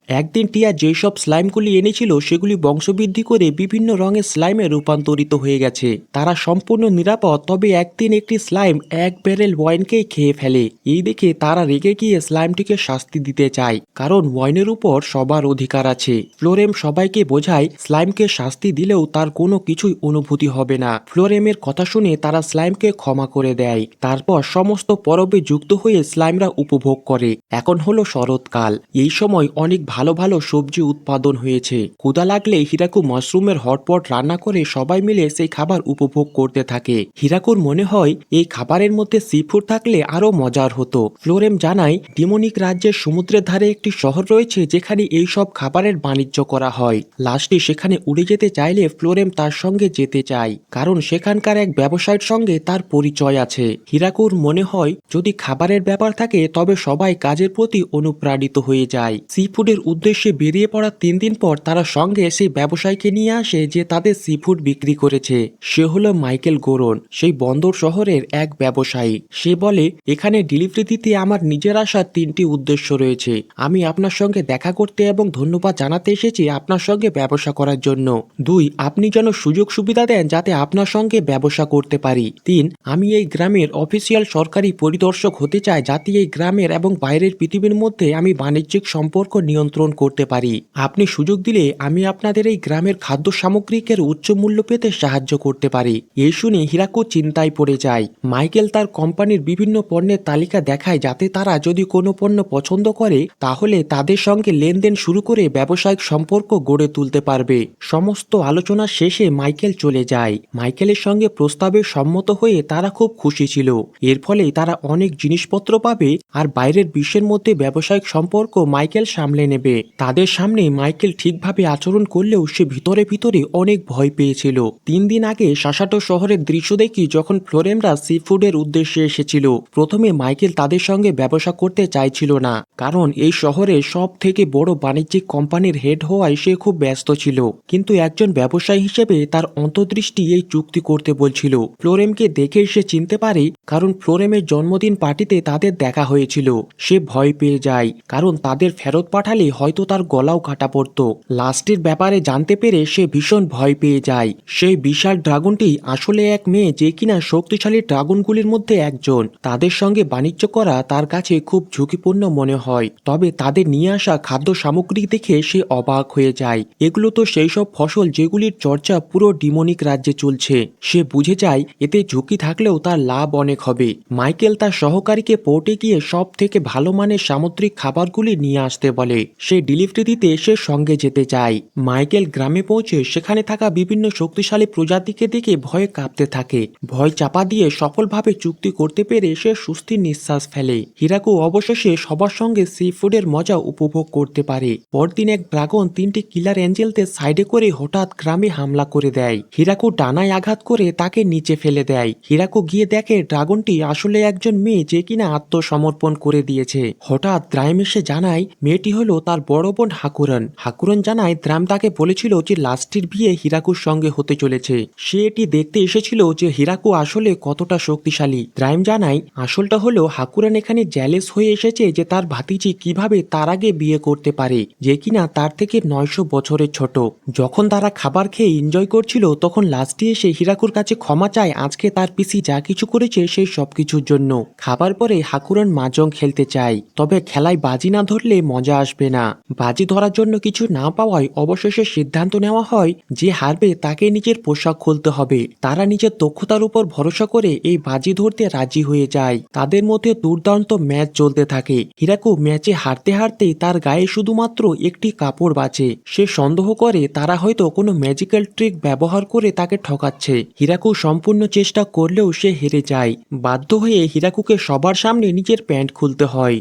একদিন টিয়া যেসব স্লাইমগুলি এনেছিল সেগুলি বংশবৃদ্ধি করে বিভিন্ন রঙের স্লাইমে রূপান্তরিত হয়ে গেছে। তারা সম্পূর্ণ নিরাপদ, তবে একদিন একটি স্লাইম এক ব্যারেল ওয়াইনকেই খেয়ে ফেলে। এই দেখে তারা রেগে গিয়ে স্লাইমটিকে শাস্তি দিতে চায়, কারণ ওয়াইনের উপর সবার অধিকার আছে। ফ্লোরেম সবাইকে বোঝায় স্লাইমকে শাস্তি দিলেও তার কোনো কিছুই অনুভূতি হবে না। ফ্লোরেমের কথা শুনে তারা স্লাইমকে ক্ষমা করে দেয়। তারপর সমস্ত পরবে যুক্ত হয়ে স্লাইমরা উপভোগ করে। এখন হলো শরৎকাল। এই সময় অনেক ভালো ভালো সবজি উৎপাদন হয়েছে। ক্ষুধা লাগলে হিরাকু মাশরুমের হটপট রান্না করে সবাই মিলে সেই খাবার উপভোগ করতে থাকে। হিরাকুর মনে হয় এই খাবারের মধ্যে সি ফুড থাকলে আরো মজার হতো। ফ্লোরেম জানায় ডিমনিক রাজ্যের সমুদ্রের ধারে একটি শহর রয়েছে যেখানে এই সব খাবারের বাণিজ্য করা হয়। লাস্টে সেখানে উড়ে যেতে চাইলে ফ্লোরেম তার সঙ্গে যেতে চায়, কারণ সেখানকার এক ব্যবসায়ীর সঙ্গে তার পরিচয় আছে। হিরাকুর মনে হয় যদি খাবারের ব্যাপার থাকে তবে সবাই কাজের প্রতি অনুপ্রাণিত হয়ে যায়। সি ফুডের উদ্দেশ্যে বেরিয়ে পড়ার 3 দিন পর তারা সঙ্গে সেই ব্যবসায়ীকে নিয়ে আসে যে তাদের সি ফুড বিক্রি করেছে। সে হলো মাইকেল গোরন, সেই বন্দর শহরের এক ব্যবসায়ী। সে বলে, এখানে ডেলিভারি দিতে আমার নিজের আসার 3টি উদ্দেশ্য রয়েছে। আমি আপনার সঙ্গে দেখা করতে এবং ধন্যবাদ জানাতে এসেছি আপনার সঙ্গে ব্যবসা করার জন্য। 2, আপনি যেন সুযোগ সুবিধা দেন যাতে আপনার সঙ্গে ব্যবসা করতে পারি। 3, আমি এই গ্রামের অফিসিয়াল সরকারি পরিদর্শক হতে চাই যাতে এই গ্রামের এবং বাইরের পৃথিবীর মধ্যে আমি বাণিজ্যিক সম্পর্ক নিয়ন্ত্রণ করতে পারি। আপনি সুযোগ দিলে আমি আপনাদের এই গ্রামের খাদ্য সামগ্রিকের উচ্চ মূল্য পেতে সাহায্য করতে পারি। এই শুনে হিরাকু চিন্তায় পড়ে যায়। মাইকেল তার কোম্পানির বিভিন্ন পণ্যের তালিকা দেখায় যাতে তারা যদি কোনো পণ্য পছন্দ করে তাহলে তাদের সঙ্গে লেনদেন শুরু করে ব্যবসায়িক সম্পর্ক গড়ে তুলতে পারবে। সমস্ত আলোচনা শেষে মাইকেল চলে যায়। মাইকেলের সঙ্গে প্রস্তাবে সম্মত হয়ে তারা খুব খুশি ছিল। এর ফলে তারা অনেক জিনিসপত্র পাবে আর বাইরের বিশ্বের মধ্যে ব্যবসায়িক সম্পর্ক মাইকেল সামলে নেবে। তাদের সামনে মাইকেল ঠিকভাবে আচরণ করলেও সে ভিতরে ভিতরে অনেক ভয় পেয়েছিল। 3 দিন আগে সাসাটো শহরের দৃশ্য দেখি যখন ফ্লোরেমরা সি ফুডের উদ্দেশ্যে এসেছিল। প্রথমে মাইকেল তাদের সঙ্গে ব্যবসা করতে চাইছিল না, কারণ এই শহরে সব থেকে বড় বাণিজ্যিক কোম্পানির হেড হওয়ায় সে খুব ব্যস্ত ছিল। কিন্তু একজন ব্যবসায়ী হিসেবে তার অন্তর্দৃষ্টি এই চুক্তি করতে বলছিল। ফ্লোরেমকে দেখে সে চিনতে পারে, কারণ ফ্লোরেমের জন্মদিন পার্টিতে তাদের দেখা হয়েছিল। সে ভয় পেয়ে যায়, কারণ তাদের ফেরত পাঠালে হয়তো তার গলাও কাটা পড়ত। লাস্টের ব্যাপারে জানতে পেরে সে ভীষণ ভয় পেয়ে যায়। সেই বিশাল ড্রাগনটি আসলে এক মেয়ে যে কিনা শক্তিশালী ড্রাগনগুলির মধ্যে একজন। তাদের সঙ্গে বাণিজ্য করা তার কাছে খুব ঝুঁকিপূর্ণ মনে হয়। তবে তাদের নিয়ে আসা খাদ্য সামগ্রী দেখে সে অবাক হয়ে যায়। এগুলো তো সেই সব ফসল যেগুলির চর্চা পুরো ডিমনিক রাজ্যে চলছে। সে বুঝে যায় এতে ঝুঁকি থাকলেও তার লাভ অনেক হবে। মাইকেল তার সহকারীকে পোর্টে গিয়ে সব থেকে ভালো মানের সামুদ্রিক খাবারগুলি নিয়ে আসতে বলে। সে ডেলিভারি দিতে সে সঙ্গে যেতে চায়। মাইকেল গ্রামে পৌঁছে সেখানে থাকা বিভিন্ন শক্তিশালী প্রজাতিকে দেখে ভয়ে কাঁপতে থাকে। ভয় চাপা দিয়ে সফলভাবে চুক্তি করতে পেরে সে স্বস্তির নিঃশ্বাস ফেলে। হিরাকু অবশেষে সবার সঙ্গে সি ফুডের মজা উপভোগ করতে পারে। পরদিন এক ড্রাগন 3টি কিলার এঞ্জেলদের সাইডে করে হঠাৎ গ্রামে হামলা করে দেয়। হিরাকু ডানায় আঘাত করে তাকে নিচে ফেলে দেয়। হিরাকু গিয়ে দেখে ড্রাগনটি আসলে একজন মেয়ে যে কিনা আত্মসমর্পণ করে দিয়েছে। হঠাৎ দ্রাইম এসে জানায় মেয়েটি হলো তার বড় বোন হাকুরন। হাকুরন জানায় দ্রাইম তাকে বলেছিল যে লাস্টের বিয়ে হিরাকুর সঙ্গে হতে চলেছে। সে এটি দেখতে এসেছিল যে হিরাকু আসলে কতটা শক্তিশালী। দ্রাইম জানায় আসলটা হলো হাকুরন এখানে জ্যালেস হয়ে এসেছে যে তার ভাতিজি কিভাবে তার আগে বিয়ে করতে পারে, যে কিনা তার থেকে 900 বছরের ছোট। যখন তারা খাবার খেয়ে এনজয় করছিল তখন লাস্টে এসে হিরাকুর কাছে ক্ষমা চায় আজকে তার পিসি যা কিছু করেছে সেই সবকিছুর জন্য। খাবার পরে হাকুরন মাজং খেলতে চায়, তবে খেলায় বাজি না ধরলে মজা আসবে না। বাজি ধরার জন্য কিছু না পাওয়ায় অবশেষে সিদ্ধান্ত নেওয়া হয় যে হারবে তাকে নিজের পোশাক খুলতে হবে। তারা নিজের দক্ষতার উপর ভরসা করে এই বাজি ধরতে রাজি হয়ে যায়। তাদের মধ্যে দুর্দান্ত ম্যাচ চলতে থাকে। হিরাকু ম্যাচে হারতে হারতেই তার গায়ে শুধুমাত্র একটি কাপড় বাঁচে। সে সন্দেহ করে তারা হয়তো কোনো ম্যাজিক্যাল ট্রিক ব্যবহার করে তাকে ঠকাচ্ছে। হিরাকু সম্পূর্ণ চেষ্টা করলেও সে হেরে যায়। বাধ্য হয়ে হিরাকুকে সবার সামনে নিজের প্যান্ট খুলতে হয়।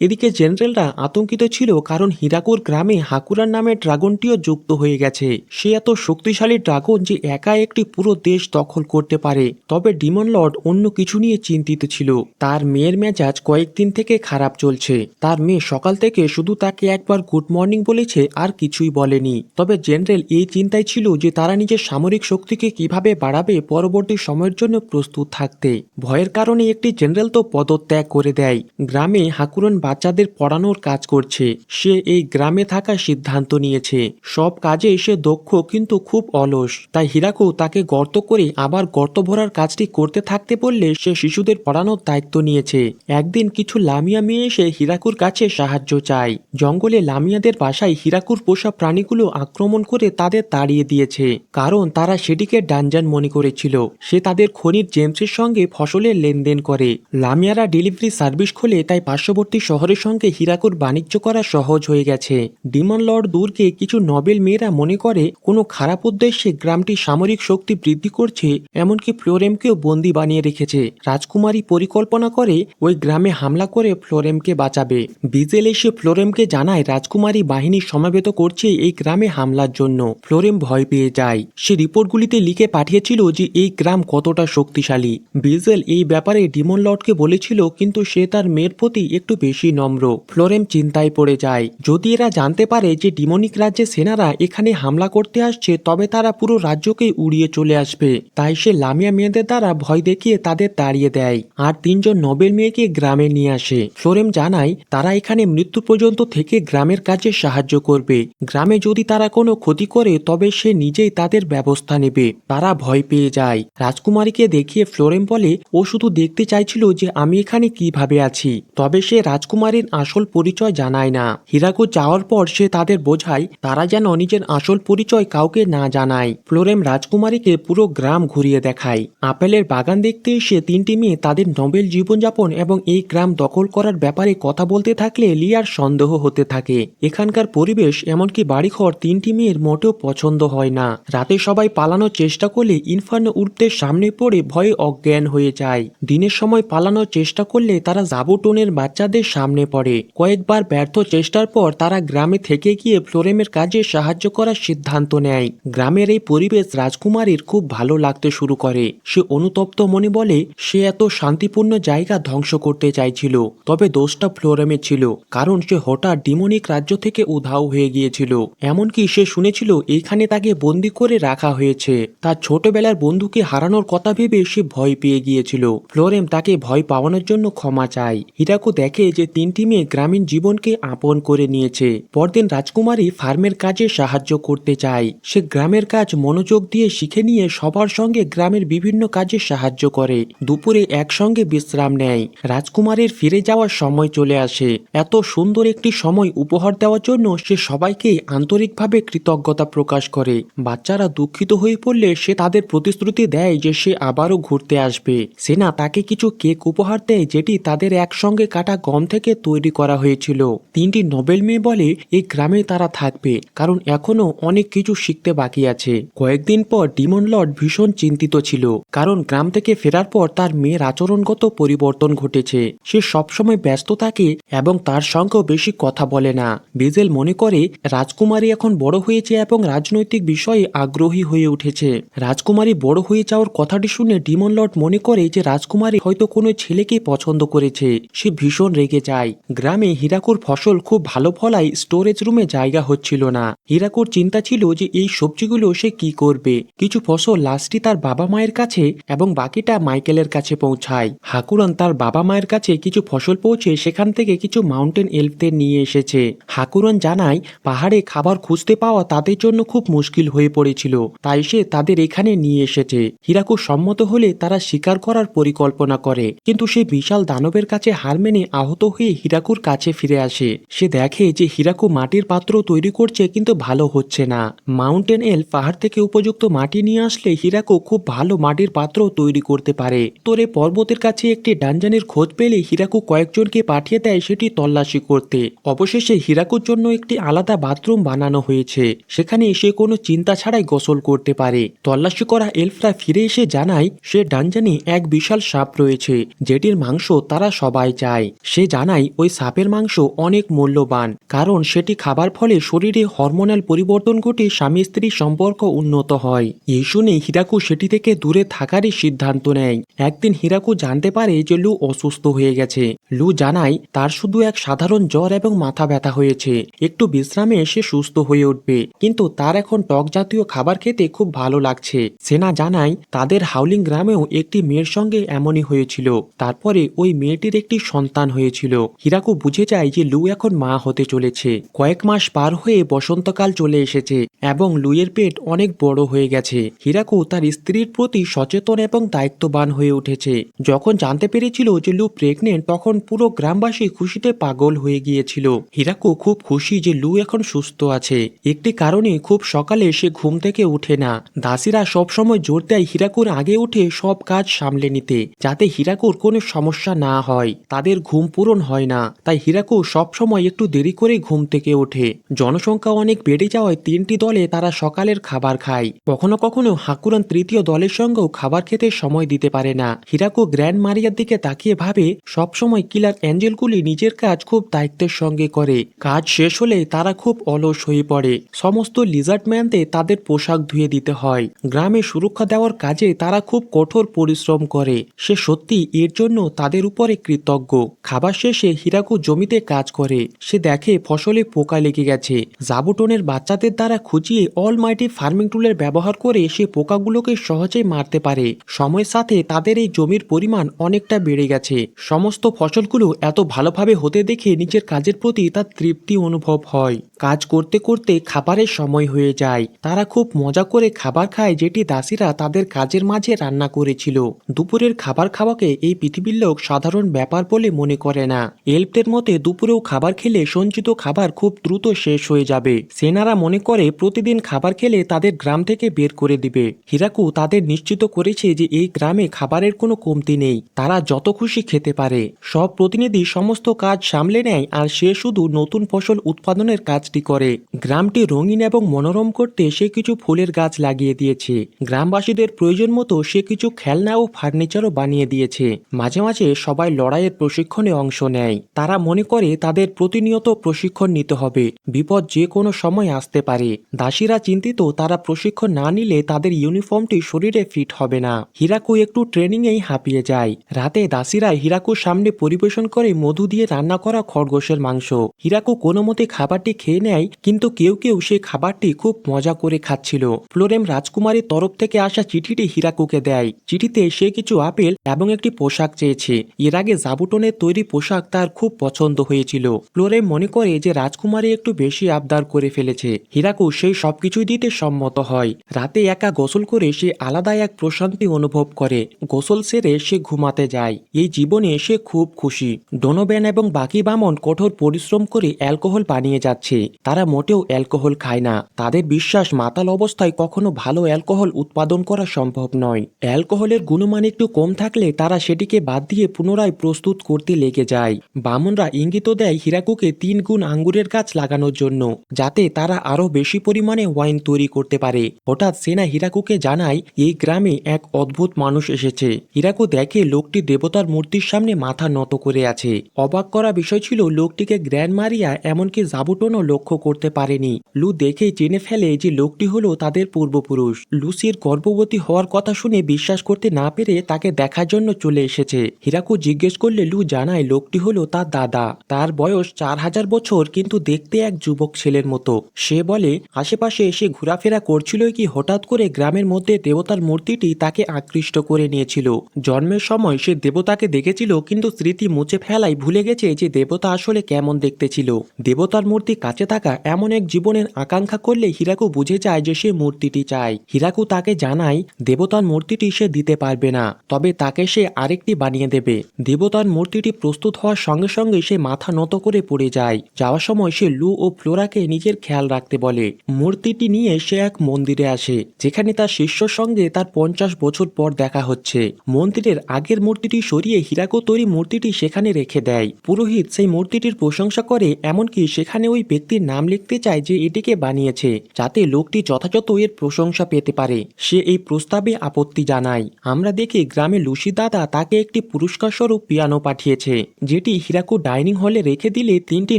এদিকে জেনারেলরা আতঙ্কিত ছিল, কারণ হিরাকুর গ্রামে হাকুরার নামে ড্রাগনটিও যুক্ত হয়ে গেছে। সে এত শক্তিশালী ড্রাগন যে একা একটি পুরো দেশ দখল করতে পারে। তবে ডিমন লর্ড অন্য কিছু নিয়ে চিন্তিত ছিল। তার মেয়ের মেজাজ কয়েকদিন থেকে খারাপ চলছে। তার মেয়ে সকাল থেকে শুধু তাকে একবার গুড মর্নিং বলেছে আর কিছুই বলেনি। তবে জেনারেল এই চিন্তায় ছিল যে তারা নিজের সামরিক শক্তিকে কিভাবে বাড়াবে পরবর্তী সময়ের জন্য প্রস্তুত থাকতে। ভয়ের কারণে একটি জেনারেল তো পদত্যাগ করে দেয়। গ্রামে হাকুরন বাচ্চাদের পড়ানোর কাজ করছে। সে এই গ্রামে থাকার সিদ্ধান্ত নিয়েছে। সব কাজে সে দক্ষ কিন্তু খুব অলস। তাই হিরাকু তাকে গর্ত করে আবার গর্ত ভরার কাজটি করতে থাকতে বললে সে শিশুদের পড়ানোর দায়িত্ব নিয়েছে। একদিন কিছু লামিয়া মেয়ে এসে হিরাকুর কাছে সাহায্য চায়। জঙ্গলে লামিয়াদের বাসায় হিরাকুর পোষা প্রাণীগুলো আক্রমণ করে তাদের তাড়িয়ে দিয়েছে, কারণ তারা সেটিকে ডানজান মনে করেছিল। সে তাদের খনির জেমসের সঙ্গে ফসলের লেনদেন করে। লামিয়ারা ডেলিভারি সার্ভিস খোলে, তাই পার্শ্ববর্তী শহরের সঙ্গে হিরাকুর বাণিজ্য করা সহজ হয়ে গেছে। ডিমন লর্ড দুর্গে কিছু নবেল মেয়েরা মনে করে কোনো খারাপ উদ্দেশ্যে গ্রামটি সামরিক শক্তি বৃদ্ধি করছে, এমনকি ফ্লোরেমকেও বন্দী বানিয়ে রেখেছে। রাজকুমারী পরিকল্পনা করে ওই গ্রামে হামলা করে ফ্লোরেমকে বাঁচাবে। বিজেল এসে ফ্লোরেমকে জানায় রাজকুমারী বাহিনী সমাবেত করছে এই গ্রামে হামলার জন্য। ফ্লোরেম ভয় পেয়ে যায়। সে রিপোর্টগুলিতে লিখে পাঠিয়েছিল যে এই গ্রাম কতটা শক্তিশালী। বিজেল এই ব্যাপারে ডিমন লর্ডকে বলেছিল, কিন্তু সে তার মেয়ের প্রতি একটু বেশি নম্র। ফ্লোরেম চিন্তায় পড়ে যায়। যদি এরা জানতে পারে যে ডিমনিক রাজ্যের সেনারা এখানে হামলা করতে আসছে, তবে তারা পুরো রাজ্যকে উড়িয়ে চলে আসবে। তাই সে লামিয়া মেয়েদের দ্বারা ভয় দেখিয়ে তাদের তাড়িয়ে দেয় আর 3 জন নবেল মেয়েকে গ্রামে নিয়ে আসে। ফ্লোরেম জানায় তারা এখানে মৃত্যু পর্যন্ত থেকে গ্রামের কাজে সাহায্য করবে। গ্রামে যদি তারা কোনো ক্ষতি করে তবে সে নিজেই তাদের ব্যবস্থা নেবে। তারা ভয় পেয়ে যায়। রাজকুমারীকে দেখিয়ে ফ্লোরেম বলে ও শুধু দেখতে চাইছিল যে আমি এখানে কিভাবে আছি। তবে সে রাজকুমারীর আসল পরিচয় জানায় না। হিরাকু যাওয়ার পর সে তাদের বোঝায় তারা যেন নিজের আসল পরিচয় কাউকে না জানায়। ফ্লোরেম রাজকুমারীকে পুরো গ্রাম ঘুরিয়ে দেখায়। আপেলের বাগান দেখতে এসে 3টি মেয়ে তাদের নোবেল জীবনযাপন এবং এই গ্রাম দখল করার ব্যাপারে কথা বলতে থাকলে লিয়ার সন্দেহ হতে থাকে। এখানকার পরিবেশ এমনকি বাড়িঘর 3টি মেয়ের মোটেও পছন্দ হয় না। রাতে সবাই পালানোর চেষ্টা করলে ইনফার্নো উর্ফদের সামনে পড়ে ভয়ে অজ্ঞান হয়ে যায়। দিনের সময় পালানোর চেষ্টা করলে তারা জাবুটনের বাচ্চাদের সামনে পড়ে। কয়েকবার ব্যর্থ চেষ্টার পর তারা গ্রামে থেকে গিয়ে ফ্লোরেমের কাজে সাহায্য করার সিদ্ধান্ত নেয়। গ্রামের এই পরিবেশ রাজকুমারীর খুব ভালো লাগতে শুরু করে। সে অনুতপ্ত মনে বলে সে এত শান্তিপূর্ণ জায়গা ধ্বংস করতে চাইছিল। তবে দোষটা ফ্লোরেমের ছিল, কারণ সে হঠাৎ ডিমনিক রাজ্য থেকে উধাও হয়ে গিয়েছিল। এমনকি সে শুনেছিল এইখানে তাকে বন্দী করে রাখা হয়েছে। তার ছোটবেলার বন্ধুকে হারানোর কথা ভেবে সে ভয় পেয়ে গিয়েছিল। ফ্লোরেম তাকে ভয় পাওয়ানোর জন্য ক্ষমা চায়। হিরাকু দেখে যে 3টি মেয়ে গ্রামীণ জীবনকে আপন করে নিয়েছে। পরদিন রাজকুমারী ফার্মের কাজে সাহায্য করতে চায়। সে গ্রামের কাজ মনোযোগ দিয়ে শিখে নিয়ে সবার সঙ্গে গ্রামের বিভিন্ন কাজে সাহায্য করে। দুপুরে একসঙ্গে বিশ্রাম নেয়। রাজকুমারীর ফিরে যাওয়ার সময় চলে আসে। এত সুন্দর একটি সময় উপহার দেওয়ার জন্য সে সবাইকে আন্তরিকভাবে কৃতজ্ঞতা প্রকাশ করে। বাচ্চারা দুঃখিত হয়ে পড়লে সে তাদের প্রতিশ্রুতি দেয় যে সে আবারও ঘুরতে আসবে। সেনা তাকে কিছু কেক উপহার দেয়, যেটি তাদের একসঙ্গে কাটা গম থেকে তৈরি করা হয়েছিল। 3টি নোবেল মেয়ে বলে এই গ্রামে তারা থাকবে, কারণ এখনো অনেক কিছু শিখতে বাকি আছে। কয়েকদিন পর ডিমন লর্ড ভীষণ চিন্তিত ছিল, কারণ গ্রাম থেকে ফেরার পর তার মেয়ের আচরণগত পরিবর্তন ঘটেছে। সে সবসময় ব্যস্ত থাকে এবং তার সঙ্গেও বেশি কথা বলে না। বিজেল মনে করে রাজকুমারী এখন বড় হয়েছে এবং রাজনৈতিক বিষয়ে আগ্রহী হয়ে উঠেছে। রাজকুমারী বড় হয়ে যাওয়ার কথাটি শুনে ডিমন লর্ড মনে করে যে রাজকুমারী হয়তো কোনো ছেলেকে পছন্দ করেছে। সে ভীষণ রেগে যায়। গ্রামে হিরাকুর ফসল খুব ভালো ফলায় স্টোরেজ রুমে জায়গা হচ্ছিল না। হিরাকুর চিন্তা ছিল যে এই সবজিগুলো সে কি করবে। কিছু ফসল লাস্টই তার বাবা মায়ের কাছে এবং বাকিটা মাইকেলের কাছে পৌঁছায়। হাকুরন তার বাবা মায়ের কাছে কিছু ফসল পৌঁছে সেখান থেকে কিছু মাউন্টেন এলফদের নিয়ে এসেছে। হাকুরন জানায় পাহাড়ে খাবার খুঁজতে পাওয়া তাদের জন্য খুব মুশকিল হয়ে পড়েছিল, তাই সে তাদের এখানে নিয়ে এসেছে। হিরাকু সম্মত হলে তারা শিকার করার পরিকল্পনা করে, কিন্তু সে বিশাল দানবের কাছে হার মেনে আহত হয়ে হিরাকুর কাছে ফিরে আসে। সে দেখে যে হিরাকু মাটির পাত্র তৈরি করছে, কিন্তু ভালো হচ্ছে না। মাউন্টেন এলফ পাহাড় থেকে উপযুক্ত মাটি নিয়ে আসলে হিরাকু খুব ভালো মাটির পাত্র তৈরি করতে পারে। তোরে পর্বতের কাছে একটি ডানজানের খোঁজ পেলে হিরাকু কয়েকজনকে পাঠিয়ে দেয় সেটি তল্লাশি করতে। অবশেষে হিরাকুর জন্য একটি আলাদা বাথরুম বানানো হয়েছে, সেখানে সে কোনো চিন্তা ছাড়াই গোসল করতে পারে। তল্লাশি করা এলফরা ফিরে এসে জানায় সে ডানজানে এক বিশাল সাপ রয়েছে, যেটির মাংস তারা সবাই চায়। সে জানায় ওই সাপের মাংস অনেক মূল্যবান, কারণ সেটি খাবার ফলে শরীরে হরমোনাল পরিবর্তন ঘটে স্বামী স্ত্রীর সম্পর্ক উন্নত হয়। এই শুনে হিরাকু সেটি থেকে দূরে থাকারই সিদ্ধান্ত নেয়। একদিন হিরাকু জানতে পারে যে লু অসুস্থ হয়ে গেছে। লু জানায় তার শুধু এক সাধারণ জ্বর এবং মাথা ব্যথা হয়েছে, একটু বিশ্রামে সে সুস্থ হয়ে উঠবে, কিন্তু তার এখন টক জাতীয় খাবার খেতে খুব ভালো লাগছে। সেনা জানায় তাদের হাউলিং গ্রামেও একটি মেয়ের সঙ্গে এমনই হয়েছিল। তারপরে ওই মেয়েটির একটি সন্তান হয়েছিল। হিরাকু বুঝে যায় যে লু এখন মা হতে চলেছে। কয়েক মাস পার হয়ে বসন্তকাল চলে এসেছে এবং লুয়ের পেট অনেক বড় হয়ে গেছে। হিরাকু তার স্ত্রীর প্রতি সচেতন এবং দায়িত্ববান হয়ে উঠেছে। যখন জানতে পেরেছিল যে লু প্রেগনেন্ট, তখন পুরো গ্রামবাসী খুশিতে পাগল হয়ে গিয়েছিল। হিরাকু খুব খুশি যে লু এখন সুস্থ আছে। একটি কারণে খুব সকালে সে ঘুম থেকে উঠে না। দাসীরা সবসময় জোর দেয় হিরাকুর আগে উঠে সব কাজ সামলে নিতে, যাতে হিরাকুর কোনো সমস্যা না হয়। তাদের ঘুম পূরণ হয় না, তাই হিরাকু সবসময় একটু দেরি করে ঘুম থেকে ওঠে। জনসংখ্যা অনেক বেড়ে যাওয়ায় 3টি দলে তারা সকালের খাবার খায়। কখনো কখনো হাকুরান তৃতীয় দলের সঙ্গেও খাবার খেতে সময় দিতে পারে না। হিরাকু গ্র্যান্ড মারিয়ার দিকে তাকিয়ে ভাবে, সবসময় কিলার অ্যাঞ্জেলগুলি নিজের কাজ খুব দায়িত্বের সঙ্গে করে। কাজ শেষ হলে তারা খুব অলস হয়ে পড়ে। সমস্ত লিজার্ডম্যানদের তাদের পোশাক ধুয়ে দিতে হয়। গ্রামে সুরক্ষা দেওয়ার কাজে তারা খুব কঠোর পরিশ্রম করে। সে সত্যি এর জন্য তাদের উপরে কৃতজ্ঞ। খাবার শেষে হিরাকু জমিতে কাজ করে। সে দেখে ফসলে পোকা লেগে গেছে। জাবুটনের বাচ্চাদের দ্বারা খুঁজিয়ে অলমাইটি ফার্মিং টুলের ব্যবহার করে সে পোকাগুলোকে সহজেই মারতে পারে। সময়ের সাথে তাদের এই জমির পরিমাণ অনেকটা বেড়ে গেছে। সমস্ত ফসলগুলো এত ভালোভাবে হতে দেখে নিজের কাজের প্রতি তার তৃপ্তি অনুভব হয়। কাজ করতে করতে খাবারের সময় হয়ে যায়। তারা খুব মজা করে খাবার খায়, যেটি দাসীরা তাদের কাজের মাঝে রান্না করেছিল। দুপুরের খাবার খাওয়াকে এই পৃথিবীর লোক সাধারণ ব্যাপার বলে মনে করে না। এলফদের মতে দুপুরেও খাবার খেলে সঞ্চিত খাবার খুব দ্রুত শেষ হয়ে যাবে। সেনারা মনে করে প্রতিদিন খাবার খেলে তাদের গ্রাম থেকে বের করে দিবে। হিরাকু তাদের নিশ্চিত করেছে যে এই গ্রামে খাবারের কোনো কমতি নেই, তারা যত খুশি খেতে পারে। সব প্রতিনিধি সমস্ত কাজ সামলে নেয় আর সে শুধু নতুন ফসল উৎপাদনের কাজটি করে। গ্রামটি রঙিন এবং মনোরম করতে সে কিছু ফুলের গাছ লাগিয়ে দিয়েছে। গ্রামবাসীদের প্রয়োজন মতো সে কিছু খেলনা ও ফার্নিচারও বানিয়ে দিয়েছে। মাঝে মাঝে সবাই লড়াইয়ের প্রশিক্ষণে অংশ নেয়। তারা মনে করে তাদের প্রতিনিয়ত প্রশিক্ষণ নিতে হবে, বিপদ যে কোনো সময় আসতে পারে। দাসীরা চিন্তিত, তারা প্রশিক্ষণ না নিলে তাদের ইউনিফর্মটি শরীরে ফিট হবে না। হিরাকু একটু ট্রেনিংয়েই হাঁপিয়ে যায়। রাতে দাসীরা হিরাকুর সামনে পরিবেশন করে মধু দিয়ে রান্না করা খরগোশের মাংস। হিরাকু কোনো মতে খাবারটি খেয়ে নেয়, কিন্তু কেউ কেউ সে খাবারটি খুব মজা করে খাচ্ছিল। ফ্লোরেম রাজকুমারীর তরফ থেকে আসা চিঠিটি হিরাকুকে দেয়। চিঠিতে সে কিছু আপেল এবং একটি পোশাক চেয়েছে। এর আগে জাবুটনের তৈরি পোশাক তার খুব পছন্দ হয়েছিল। ফ্লোরেম মনে করে যে রাজকুমারী একটু বেশি আবদার করে ফেলেছে। হিরাকু সেই সবকিছুই দিতে সম্মত হয়। রাতে একা গোসল করে সে আলাদা এক প্রশান্তি অনুভব করে। গোসল সেরে সে ঘুমাতে যায়। এই জীবনে সে খুব খুশি। ডোনোভ্যান এবং বাকি বামন কঠোর পরিশ্রম করে অ্যালকোহল বানিয়ে যাচ্ছে। তারা মোটেও অ্যালকোহল খায় না। তাদের বিশ্বাস, মাতাল অবস্থায় কখনো ভালো অ্যালকোহল উৎপাদন করা সম্ভব নয়। অ্যালকোহলের গুণমান একটু কম থাকলে তারা সেটিকে বাদ দিয়ে পুনরায় প্রস্তুত করতে লেগে যায়। বামনরা ইঙ্গিত দেয় হিরাকুকে 3 গুণ আঙ্গুরের গাছ লাগানোর জন্য, যাতে তারা আরো বেশি পরিমাণে ওয়াইন তৈরি করতে পারে। হঠাৎ সেনা হিরাকুকে জানায় এই গ্রামে এক অদ্ভুত মানুষ এসেছে। হিরাকু দেখে লোকটি দেবতার মূর্তির সামনে মাথা নত করে আছে। অবাক করা বিষয় ছিল, লোকটিকে গ্র্যান্ড মারিয়া এমনকি জাবুটনও লক্ষ্য করতে পারেনি। লু দেখেই চিনে ফেলে যে লোকটি হলো তাদের পূর্বপুরুষ। লুসির গর্ভবতী হওয়ার কথা শুনে বিশ্বাস করতে না পেরে তাকে দেখার জন্য চলে এসেছে। হিরাকু জিজ্ঞেস করলে লু জানায় লোকটি হলো তার দাদা। তার বয়স 4000 বছর, কিন্তু দেখতে এক যুবক ছেলের মতো। সে বলে আশেপাশে এসে ঘোরাফেরা করছিল কি হঠাৎ করে গ্রামের মধ্যে দেবতার মূর্তিটি তাকে আকৃষ্ট করে নিয়েছিল। জন্মের সময় সে দেবতাকে দেখেছিল, কিন্তু স্মৃতি মুছে ফেলায় ভুলে গেছে যে দেবতা আসলে কেমন দেখতে ছিল। দেবতার মূর্তি কাছে থাকা এমন এক জীবনের আকাঙ্ক্ষা করলে হিরাকু বুঝে যায় যে সে মূর্তিটি চায়। হিরাকু তাকে জানায় দেবতার মূর্তিটি সে দিতে পারবে না, তবে তাকে সে আরেকটি বানিয়ে দেবে। দেবতার মূর্তিটি প্রস্তুত হওয়ার সঙ্গে সঙ্গে সে মাথা নত করে পড়ে যায়। যাওয়ার সময় সে লু ও ফ্লোরাকে নিজের খেয়াল রাখতে বলে। মূর্তিটি নিয়ে সে এক মন্দিরে আসে, যেখানে তার শিষ্যর সঙ্গে তার 50 বছর পর দেখা হচ্ছে। মন্দিরের আগের মূর্তিটি সরিয়ে হিরাকু তৈরি মূর্তিটি সেখানে রেখে দেয়। পুরোহিত সেই মূর্তিটির প্রশংসা করে, এমনকি সেখানে ওই ব্যক্তির নাম লিখতে চায় যে এটিকে বানিয়েছে, যাতে লোকটি যথাযথ এর প্রশংসা পেতে পারে। সে এই প্রস্তাবে আপত্তি জানায়। আমরা দেখি গ্রামে লুসি দাদা তাকে একটি পুরস্কার স্বরূপ পিয়ানো পাঠিয়েছে, যেটি হিরাকু ডাইনিং হলে রেখে দিলে 3টি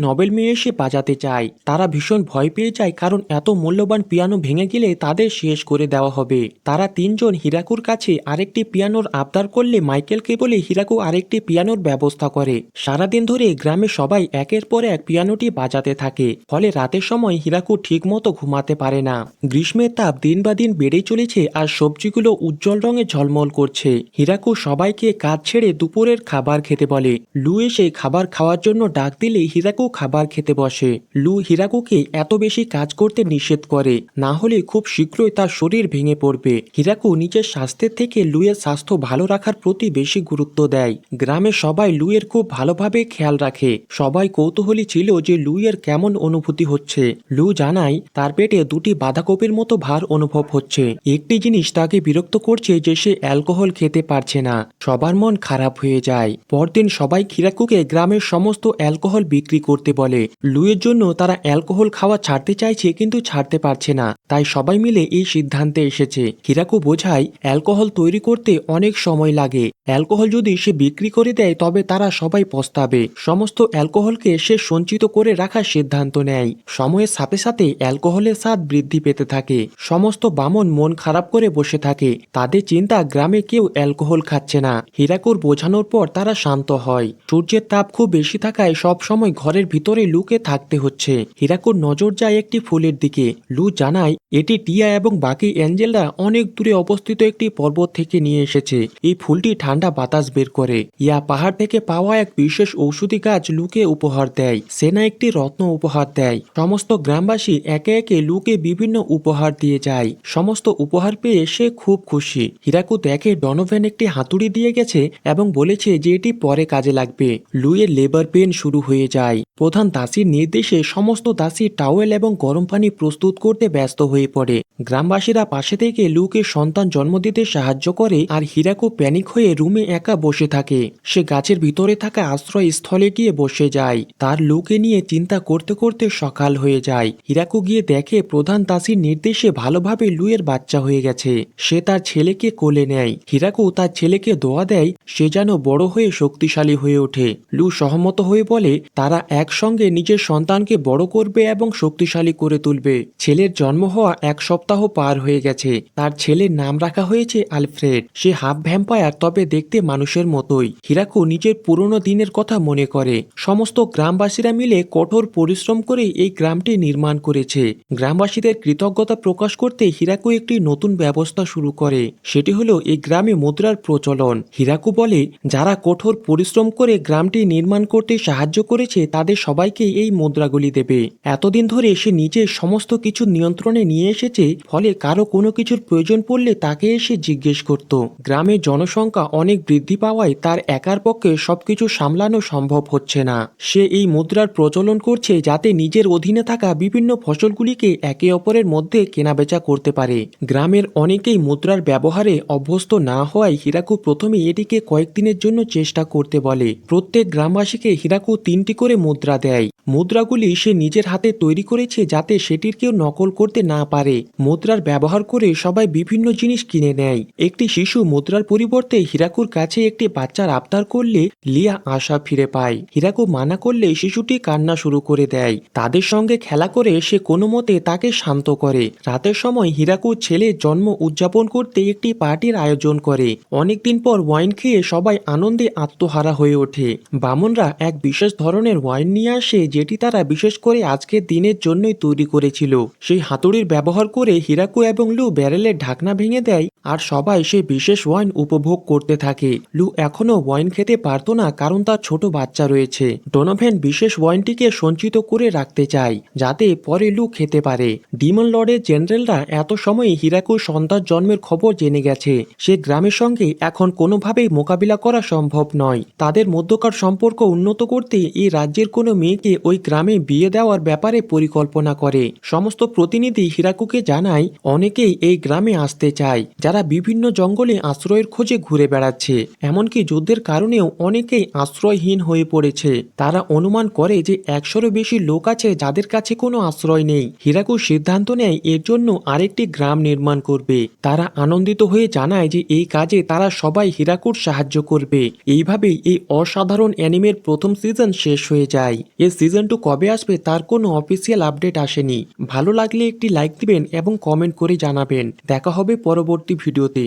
নবেল মেয়ে এসে বাজাতে চায়। তারা ভীষণ ভয় পেয়ে যায়, কারণ এত মূল্যবান পিয়ানো ভেঙে গেলে তাদের শেষ করে দেওয়া হবে। তারা 3 জন হিরাকুর কাছে আরেকটি পিয়ানোর আবদার করলে মাইকেলকে বলে হিরাকু আরেকটি পিয়ানোর ব্যবস্থা করে। সারাদিন ধরে গ্রামে সবাই একের পর এক পিয়ানোটি বাজাতে থাকে, ফলে রাতের সময় হিরাকু ঠিকমতো ঘুমাতে পারে না। গ্রীষ্মের তাপ দিন বা দিন বেড়েই চলেছে আর সবজিগুলো উজ্জ্বল রঙে ঝলমল করছে। হিরাকু সবাইকে কাজ ছেড়ে দুপুরের খাবার খেতে বলে। লু এসে খাবার খাওয়ার জন্য ডাক দিলে হিরাকু খাবার খেতে বসে। লু হিরাকুকে এত বেশি কাজ করতে নিষেধ করে, না হলে খুব শীঘ্রই তার শরীর ভেঙে পড়বে। হিরাকু নিজের স্বাস্থ্যের থেকে লুয়ের স্বাস্থ্য ভালো রাখার প্রতি বেশি গুরুত্ব দেয়। গ্রামের সবাই লুয়ের খুব ভালোভাবে খেয়াল রাখে। সবাই কৌতূহলী ছিল যে লুইয়ের কেমন অনুভূতি হচ্ছে। লু জানায় তার পেটে দুটি বাঁধাকপির মতো ভার অনুভব হচ্ছে। একটি জিনিস তাকে বিরক্ত করছে যে সে অ্যালকোহল খেতে পারছে না। সবার মন খারাপ হয়ে যায়। পরদিন সবাই হিরাকুকে গ্রামের সমস্ত অ্যালকোহল বিক্রি করতে বলে। লুইয়ের জন্য তারা অ্যালকোহল খাওয়া ছাড়তে চাইছে কিন্তু ছাড়তে পারছে না, তাই সবাই মিলে এই সিদ্ধান্তে এসেছে। হিরাকু বোঝায় অ্যালকোহল তৈরি করতে অনেক সময় লাগে। অ্যালকোহল যদি সে বিক্রি করে দেয় তবে তারা সবাই পস্তাবে। সমস্ত অ্যালকোহলকে সে সঞ্চিত করে রাখার সিদ্ধান্ত নেয়। সময়ের সাথে সাথে অ্যালকোহলের স্বাদ বৃদ্ধি পেতে থাকে। সমস্ত বামন মন খারাপ করে বসে থাকে। তাদের চিন্তা গ্রামে কেউ অ্যালকোহল খাচ্ছে না। হিরাকুর বোঝানোর পর তারা শান্ত হয়। সূর্যের তাপ খুব বেশি থাকায় সব সময় ঘরের ভিতরে লুকে থাকতে হচ্ছে। হিরাকুর নজর যায় একটি ফুলের দিকে। লু জানায় এটি টিয়া এবং বাকি অ্যাঞ্জেলরা অনেক দূরে অবস্থিত একটি পর্বত থেকে নিয়ে এসেছে। এই ফুলটি ঠান্ডা বাতাস বের করে। ইয়া পাহাড় থেকে পাওয়া এক বিশেষ ঔষধি গাছ লুকে উপহার দেয়। সেনা একটি রত্ন উপহার দেয়। সমস্ত গ্রামবাসী একে একে লুকে বিভিন্ন উপহার দিয়ে যায়। সমস্ত উপহার পেয়ে সে খুব খুশি। হিরাকু দেখে ডনোভ্যান একটি হাতুড়ি দিয়ে গেছে এবং বলেছে যে এটি পরে কাজে লাগবে। লুয়ের লেবার পেন শুরু হয়ে যায়। প্রধান দাসীর নির্দেশে সমস্ত দাসী টাওয়েল এবং গরম পানি প্রস্তুত করতে ব্যস্ত হয়ে পড়ে। গ্রামবাসীরা পাশে থেকে লুকে সন্তান জন্ম দিতে সাহায্য করে আর হিরাকু প্যানিক হয়ে রুমে একা বসে থাকে। সে গাছের ভিতরে থাকা আশ্রয়স্থলে গিয়ে বসে যায়। তার লুকে নিয়ে চিন্তা করতে করতে সকাল হয়ে যায়। হিরাকু গিয়ে দেখে প্রধান দাসীর নির্দেশে ভালোভাবে লুয়ের বাচ্চা হয়ে গেছে। সে তার ছেলেকে কোলে নেয়। হিরাকু তার ছেলেকে দোয়া দেয় সে যেন বড় হয়ে শক্তিশালী হয়ে ওঠে। লু সহমত হয়ে বলে তারা একসঙ্গে নিজের সন্তানকে বড় করবে এবং শক্তিশালী করে তুলবে। ছেলের জন্ম হওয়া 1 সপ্তাহ পার হয়ে গেছে। তার ছেলের নাম রাখা হয়েছে আলফ্রেড। সে হাফ ভ্যাম্পায়ার, তবে দেখতে মানুষের মতোই। হিরাকু নিজের পুরনো দিনের কথা মনে করে। সমস্ত গ্রামবাসীরা মিলে কঠোর পরিশ্রম করে এই গ্রামটি নির্মাণ করেছে। গ্রামবাসীদের কৃতজ্ঞতা প্রকাশ করতে হিরাকু একটি নতুন ব্যবস্থা শুরু করে। সেটি হলো এই গ্রামে মুদ্রার প্রচলন। হিরাকু বলে যারা কঠোর পরিশ্রম করে গ্রামটি নির্মাণ করতে সাহায্য করেছে তাদের সবাইকে এই মুদ্রাগুলি দেবে। এতদিন ধরে সে নিজে সমস্ত কিছু নিয়ন্ত্রণে নিয়ে এসেছে, ফলে কারো কোনো কিছুর প্রয়োজন পড়লে তাকে এসে জিজ্ঞেস করত। গ্রামের জনসংখ্যা অনেক বৃদ্ধি পাওয়ায় তার একার পক্ষে সবকিছু সামলানো সম্ভব হচ্ছে না। সে এই মুদ্রার প্রচলন করছে যাতে নিজের অধীনে থাকা বিভিন্ন ফসলগুলিকে একে অপরের মধ্যে কেনাবেচা করতে পারে। গ্রামের অনেকেই মুদ্রার ব্যবহারে অভ্যস্ত না হওয়ায় হিরাকু প্রথমে এটিকে কয়েকদিনের জন্য চেষ্টা করতে বলে। প্রত্যেক গ্রামবাসীকে হিরাকু 3টি করে মুদ্রা দেয়। মুদ্রাগুলি সে নিজের হাতে তৈরি করেছে যাতে সেটির কেউ নকল করতে না পারে। মুদ্রার ব্যবহার করে সবাই বিভিন্ন জিনিস কিনে নেয়। একটি শিশু মুদ্রার পরিবর্তে হিরাকুর কাছে একটি বাচ্চার আবদার করলে লিয়া আশা ফিরে পায়। হিরাকু মানা করলে শিশুটি কান্না শুরু করে দেয়। তাদের সঙ্গে খেলা করে সে কোনো মতে তাকে শান্ত করে। রাতের সময় হিরাকু ছেলের জন্ম উদযাপন করতে একটি পার্টির আয়োজন করে। অনেকদিন পর ওয়াইন খেয়ে সবাই আনন্দে আত্মহারা হয়ে ওঠে। বামনরা এক বিশেষ ধরনের ওয়াইন নিয়ে আসে যেটি তারা বিশেষ করে আজকের দিনের জন্যই তৈরি করেছিল। সেই হাতুড়ির ব্যবহার করে হিরাকু এবং লু ব্যারেলের ঢাকনা ভেঙে দেয় আর সবাই সেই বিশেষ ওয়াইন উপভোগ করতে থাকে। লু এখনো ওয়াইন খেতে পারত না কারণ তার ছোট বাচ্চা রয়েছে। ডোনোভ্যান বিশেষ ওয়াইনটিকে সঞ্চিত করে রাখতে চায় যাতে পরে লু খেতে পারে। ডিমন লর্ডের জেনারেলরা এত সময়ে হিরাকুর সন্তান জন্মের খবর জেনে গেছে। সে গ্রামের সঙ্গে এখন কোনোভাবেই মোকাবিলা করা সম্ভব নয়। তাদের মধ্যকার সম্পর্ক উন্নত করতে এই রাজ্যের কোনো মেয়েকে ওই গ্রামে বিয়ে দেওয়ার ব্যাপারে পরিকল্পনা করে। সমস্ত প্রতিনিধি হিরাকুকে জানায় অনেকেই এই গ্রামে আসতে চায় যারা বিভিন্ন জঙ্গলে আশ্রয়ের খোঁজে ঘুরে বেড়াচ্ছে। এমনকি যুদ্ধের কারণেও অনেকেই আশ্রয়হীন হয়ে পড়েছে। তারা অনুমান করে যে 100-এরও বেশি লোক আছে যাদের কাছে কোনো আশ্রয় নেই। হিরাকু সিদ্ধান্ত নেয় এর জন্য আরেকটি গ্রাম নির্মাণ করবে। তারা আনন্দিত হয়ে জানায় যে এই কাজে তারা সবাই হিরাকুর সাহায্য করবে। এইভাবেই এই অসাধারণ অ্যানিমের প্রথম সিজন শেষ হয়ে যায়। এই সিজন 2 কবে আসবে তার কোনো অফিসিয়াল আপডেট আসেনি। ভালো লাগলে একটি লাইক দিবেন এবং কমেন্ট করে জানাবেন। দেখা হবে পরবর্তী ভিডিওতে।